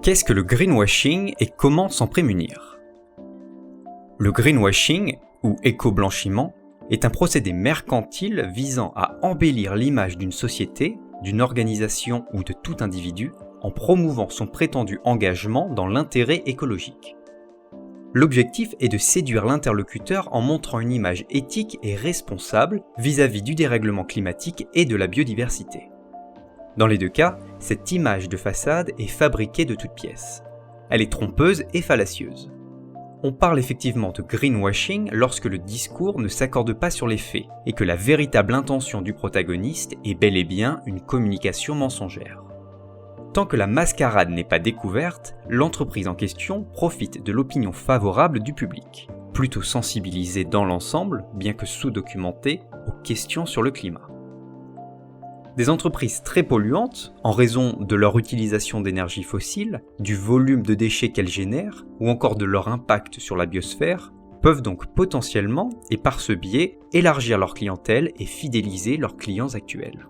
Qu'est-ce que le greenwashing et comment s'en prémunir ? Le greenwashing, ou éco-blanchiment, est un procédé mercantile visant à embellir l'image d'une société, d'une organisation ou de tout individu en promouvant son prétendu engagement dans l'intérêt écologique. L'objectif est de séduire l'interlocuteur en montrant une image éthique et responsable vis-à-vis du dérèglement climatique et de la biodiversité. Dans les deux cas, cette image de façade est fabriquée de toutes pièces. Elle est trompeuse et fallacieuse. On parle effectivement de greenwashing lorsque le discours ne s'accorde pas sur les faits et que la véritable intention du protagoniste est bel et bien une communication mensongère. Tant que la mascarade n'est pas découverte, l'entreprise en question profite de l'opinion favorable du public, plutôt sensibilisé dans l'ensemble, bien que sous-documenté, aux questions sur le climat. Des entreprises très polluantes, en raison de leur utilisation d'énergie fossile, du volume de déchets qu'elles génèrent, ou encore de leur impact sur la biosphère, peuvent donc potentiellement, et par ce biais, élargir leur clientèle et fidéliser leurs clients actuels.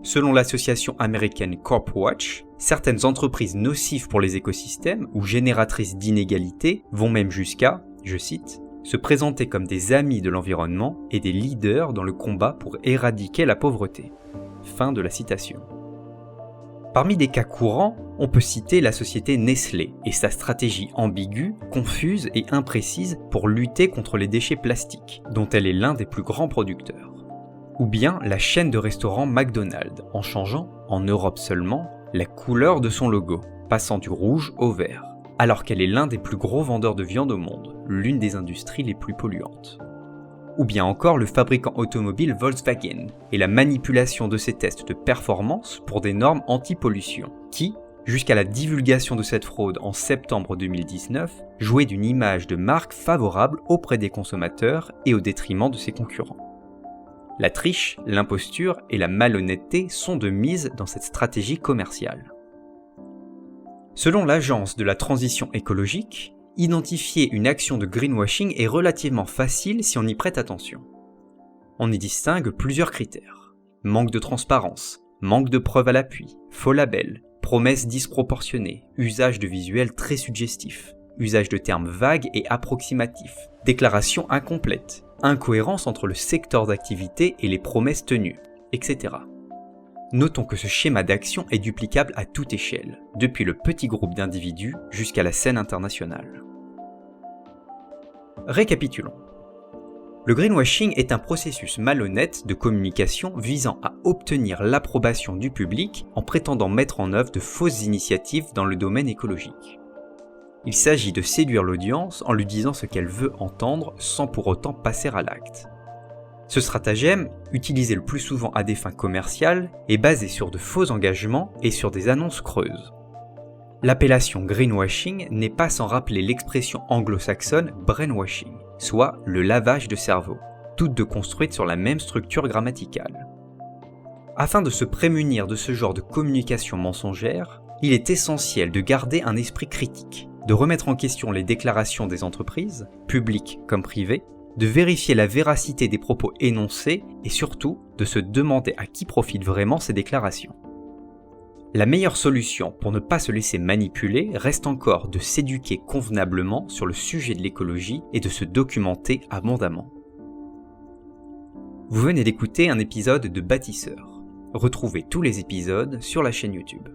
Selon l'association américaine CorpWatch, certaines entreprises nocives pour les écosystèmes ou génératrices d'inégalités vont même jusqu'à, je cite, se présenter comme des amis de l'environnement et des leaders dans le combat pour éradiquer la pauvreté. Fin de la citation. Parmi des cas courants, on peut citer la société Nestlé et sa stratégie ambiguë, confuse et imprécise pour lutter contre les déchets plastiques, dont elle est l'un des plus grands producteurs. Ou bien la chaîne de restaurants McDonald's, en changeant, en Europe seulement, la couleur de son logo, passant du rouge au vert, alors qu'elle est l'un des plus gros vendeurs de viande au monde, l'une des industries les plus polluantes. Ou bien encore le fabricant automobile Volkswagen et la manipulation de ses tests de performance pour des normes anti-pollution, qui, jusqu'à la divulgation de cette fraude en septembre 2019, jouait d'une image de marque favorable auprès des consommateurs et au détriment de ses concurrents. La triche, l'imposture et la malhonnêteté sont de mise dans cette stratégie commerciale. Selon l'Agence de la transition écologique, identifier une action de greenwashing est relativement facile si on y prête attention. On y distingue plusieurs critères. Manque de transparence, manque de preuves à l'appui, faux labels, promesses disproportionnées, usage de visuels très suggestifs, usage de termes vagues et approximatifs, déclarations incomplètes, incohérence entre le secteur d'activité et les promesses tenues, etc. Notons que ce schéma d'action est duplicable à toute échelle, depuis le petit groupe d'individus jusqu'à la scène internationale. Récapitulons. Le greenwashing est un processus malhonnête de communication visant à obtenir l'approbation du public en prétendant mettre en œuvre de fausses initiatives dans le domaine écologique. Il s'agit de séduire l'audience en lui disant ce qu'elle veut entendre sans pour autant passer à l'acte. Ce stratagème, utilisé le plus souvent à des fins commerciales, est basé sur de faux engagements et sur des annonces creuses. L'appellation greenwashing n'est pas sans rappeler l'expression anglo-saxonne brainwashing, soit le lavage de cerveau, toutes deux construites sur la même structure grammaticale. Afin de se prémunir de ce genre de communication mensongère, il est essentiel de garder un esprit critique, de remettre en question les déclarations des entreprises, publiques comme privées, de vérifier la véracité des propos énoncés et surtout de se demander à qui profitent vraiment ces déclarations. La meilleure solution pour ne pas se laisser manipuler reste encore de s'éduquer convenablement sur le sujet de l'écologie et de se documenter abondamment. Vous venez d'écouter un épisode de Bâtisseurs. Retrouvez tous les épisodes sur la chaîne YouTube.